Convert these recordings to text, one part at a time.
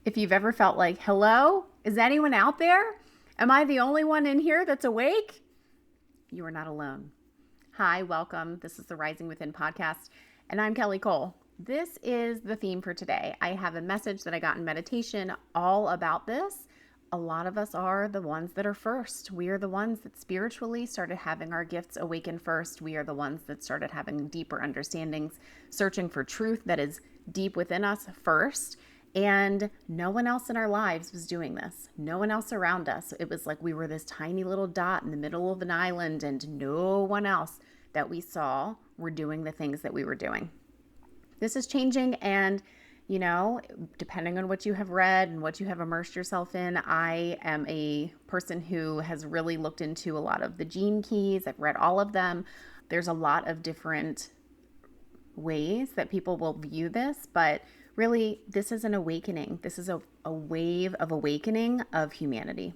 If you've ever felt like, hello, is anyone out there? Am I the only one in here that's awake? You are not alone. Hi, welcome. This is the Rising Within podcast, and I'm Kelly Cole. This is the theme for today. I have a message that I got in meditation all about this. A lot of us are the ones that are first. We are the ones that spiritually started having our gifts awaken first. We are the ones that started having deeper understandings, searching for truth that is deep within us first. And no one else in our lives was doing this. No one else around us. It was like we were this tiny little dot in the middle of an island, and no one else that we saw were doing the things that we were doing. This is changing, and depending on what you have read and what you have immersed yourself in, I am a person who has really looked into a lot of the gene keys. I've read all of them. There's a lot of different ways that people will view this, but really, this is an awakening. This is a wave of awakening of humanity.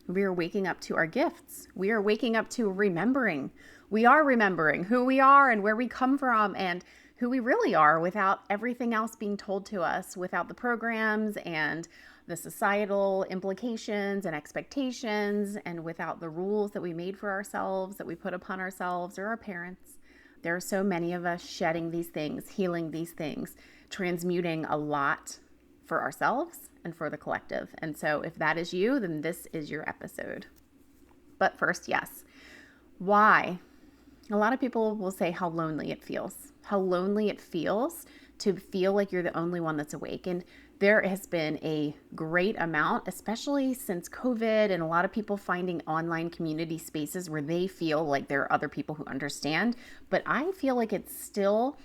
We are waking up to our gifts. We are waking up to remembering. We are remembering who we are and where we come from and who we really are without everything else being told to us, without the programs and the societal implications and expectations, and without the rules that we made for ourselves, that we put upon ourselves or our parents. There are so many of us shedding these things, healing these things, transmuting a lot for ourselves and for the collective. And so if that is you, then this is your episode. But first, yes. Why? A lot of people will say how lonely it feels. How lonely it feels to feel like you're the only one that's awake. And there has been a great amount, especially since COVID, and a lot of people finding online community spaces where they feel like there are other people who understand. But I feel like it's still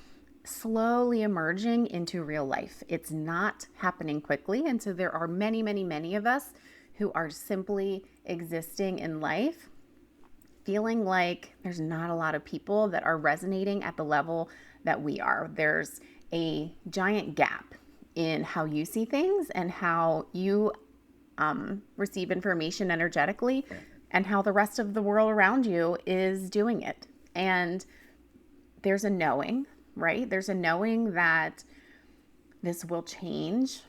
slowly emerging into real life. It's not happening quickly. And so there are many, many, many of us who are simply existing in life, feeling like there's not a lot of people that are resonating at the level that we are. There's a giant gap in how you see things and how you receive information energetically and how the rest of the world around you is doing it. And there's a knowing, right? There's a knowing that this will change.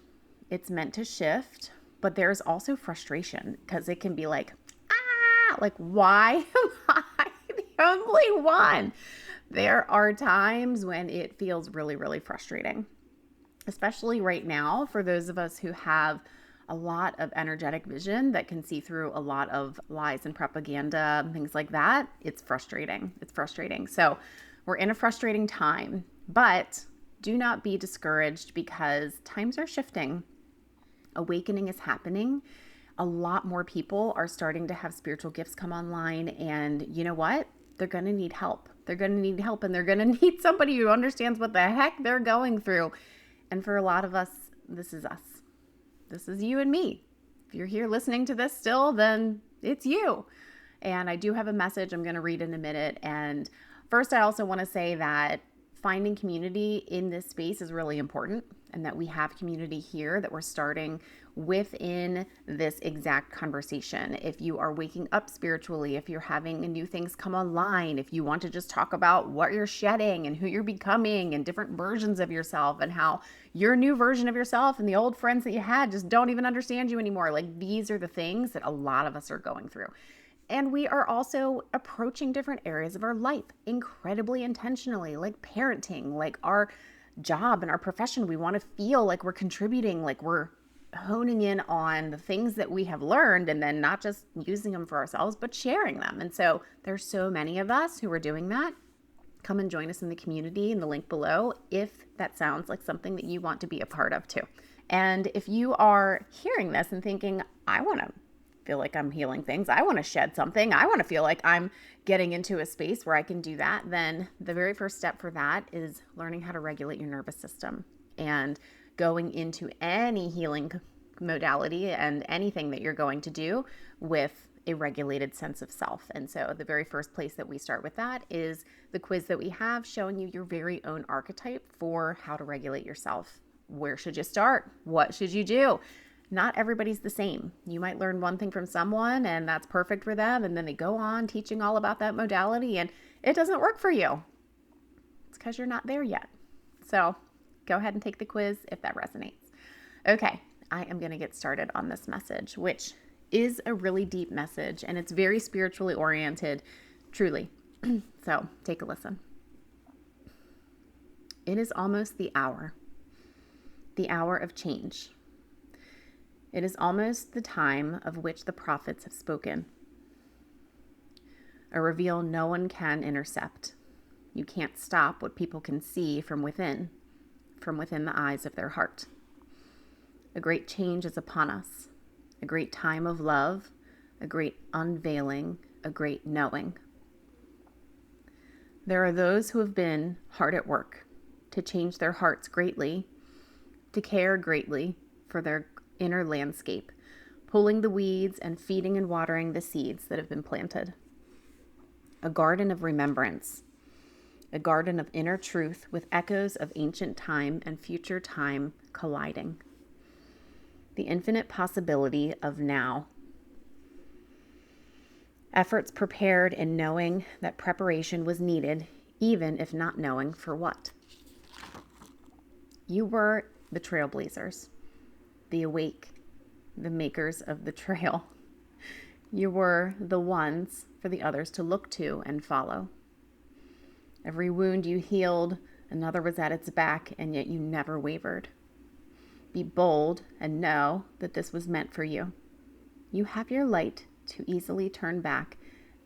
It's meant to shift, but there's also frustration because it can be like, why am I the only one? There are times when it feels really, really frustrating, especially right now for those of us who have a lot of energetic vision that can see through a lot of lies and propaganda and things like that. It's frustrating. It's frustrating. So we're in a frustrating time, but do not be discouraged because times are shifting. Awakening is happening. A lot more people are starting to have spiritual gifts come online, and you know what? They're going to need help. They're going to need help, and they're going to need somebody who understands what the heck they're going through. And for a lot of us, this is us. This is you and me. If you're here listening to this still, then it's you. And I do have a message I'm going to read in a minute. And first, I also want to say that finding community in this space is really important, and that we have community here that we're starting within this exact conversation. If you are waking up spiritually, if you're having new things come online, if you want to just talk about what you're shedding and who you're becoming and different versions of yourself and how your new version of yourself and the old friends that you had just don't even understand you anymore. Like, these are the things that a lot of us are going through. And we are also approaching different areas of our life incredibly intentionally, like parenting, like our job and our profession. We want to feel like we're contributing, like we're honing in on the things that we have learned and then not just using them for ourselves, but sharing them. And so there's so many of us who are doing that. Come and join us in the community in the link below if that sounds like something that you want to be a part of too. And if you are hearing this and thinking, I want to feel like I'm healing things, I want to shed something, I want to feel like I'm getting into a space where I can do that, then the very first step for that is learning how to regulate your nervous system and going into any healing modality and anything that you're going to do with a regulated sense of self. And so the very first place that we start with that is the quiz that we have showing you your very own archetype for how to regulate yourself. Where should you start? What should you do? Not everybody's the same. You might learn one thing from someone and that's perfect for them, and then they go on teaching all about that modality and it doesn't work for you. It's because you're not there yet. So go ahead and take the quiz if that resonates. Okay, I am going to get started on this message, which is a really deep message, and it's very spiritually oriented, truly. So take a listen. It is almost the hour of change. It is almost the time of which the prophets have spoken. A reveal no one can intercept. You can't stop what people can see from within the eyes of their heart. A great change is upon us, a great time of love, a great unveiling, a great knowing. There are those who have been hard at work to change their hearts greatly, to care greatly for their inner landscape, pulling the weeds and feeding and watering the seeds that have been planted. A garden of remembrance, a garden of inner truth with echoes of ancient time and future time colliding. The infinite possibility of now. Efforts prepared in knowing that preparation was needed, even if not knowing for what. You were the trailblazers, the awake, the makers of the trail. You were the ones for the others to look to and follow. Every wound you healed, another was at its back, and yet you never wavered. Be bold and know that this was meant for you. You have your light to easily turn back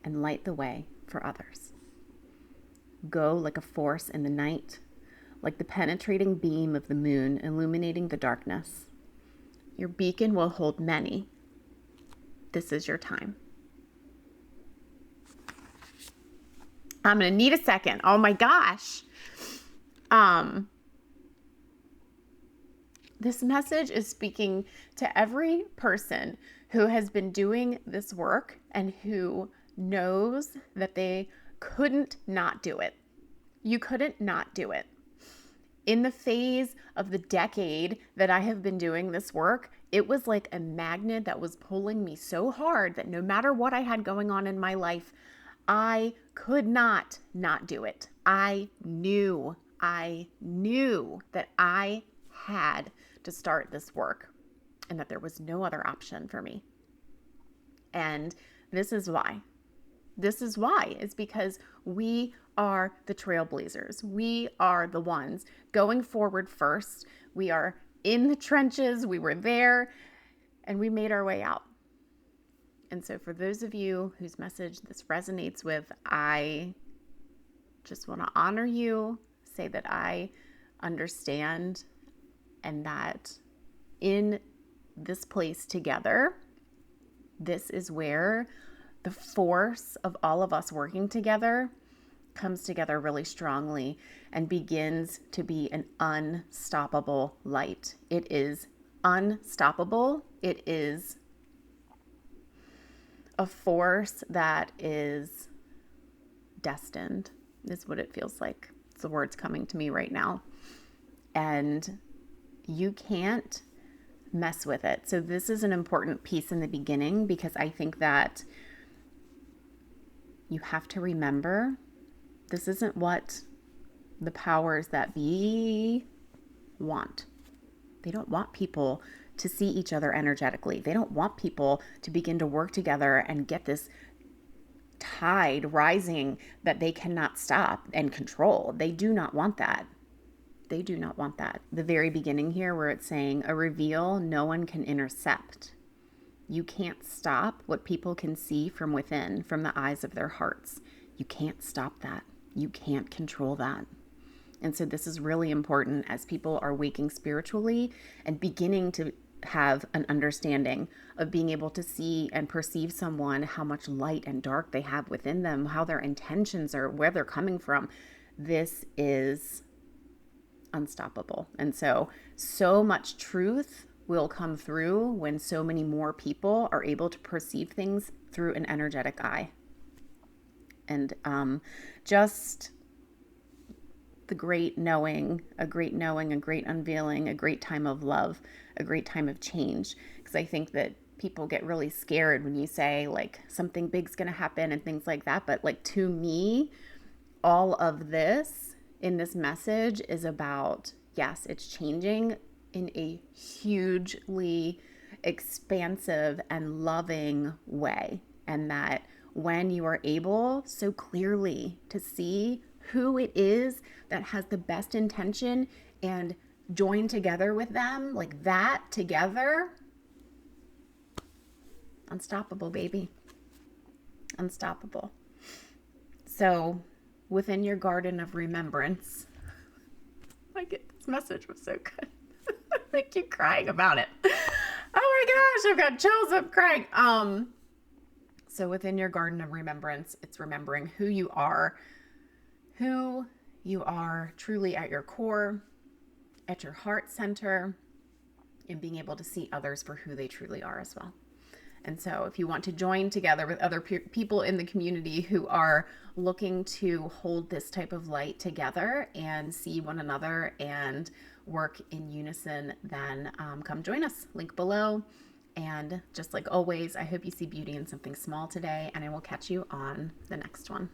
and light the way for others. Go like a force in the night, like the penetrating beam of the moon illuminating the darkness. Your beacon will hold many. This is your time. I'm going to need a second. Oh my gosh. This message is speaking to every person who has been doing this work and who knows that they couldn't not do it. You couldn't not do it. In the phase of the decade that I have been doing this work, it was like a magnet that was pulling me so hard that no matter what I had going on in my life, I could not do it. I knew that I had to start this work and that there was no other option for me. And this is why. It's because we are the trailblazers. We are the ones going forward first. We are in the trenches. We were there and we made our way out. And so for those of you whose message this resonates with, I just want to honor you, say that I understand, and that in this place together, this is where the force of all of us working together comes together really strongly and begins to be an unstoppable light. It is unstoppable. It is a force that is destined, is what it feels like. It's the words coming to me right now. And you can't mess with it. So this is an important piece in the beginning, because I think that you have to remember this isn't what the powers that be want. They don't want people to see each other energetically. They don't want people to begin to work together and get this tide rising that they cannot stop and control. They do not want that. They do not want that. The very beginning here where it's saying a reveal no one can intercept. You can't stop what people can see from within, from the eyes of their hearts. You can't stop that. You can't control that. And so this is really important as people are waking spiritually and beginning to have an understanding of being able to see and perceive someone, how much light and dark they have within them, how their intentions are, where they're coming from. This is unstoppable. And so much truth will come through when so many more people are able to perceive things through an energetic eye. And just the great knowing, a great unveiling, a great time of love, a great time of change. Because I think that people get really scared when you say like something big's going to happen and things like that. But like to me, all of this in this message is about, yes, it's changing in a hugely expansive and loving way. And that when you are able so clearly to see who it is that has the best intention and join together with them, like that together, unstoppable, baby. Unstoppable. So, within your garden of remembrance, this message was so good. I keep crying about it. Oh my gosh, I've got chills. I'm crying. So within your garden of remembrance, it's remembering who you are truly at your core, at your heart center, and being able to see others for who they truly are as well. And so if you want to join together with other people in the community who are looking to hold this type of light together and see one another and work in unison, then come join us. Link below. And just like always, I hope you see beauty in something small today, and I will catch you on the next one.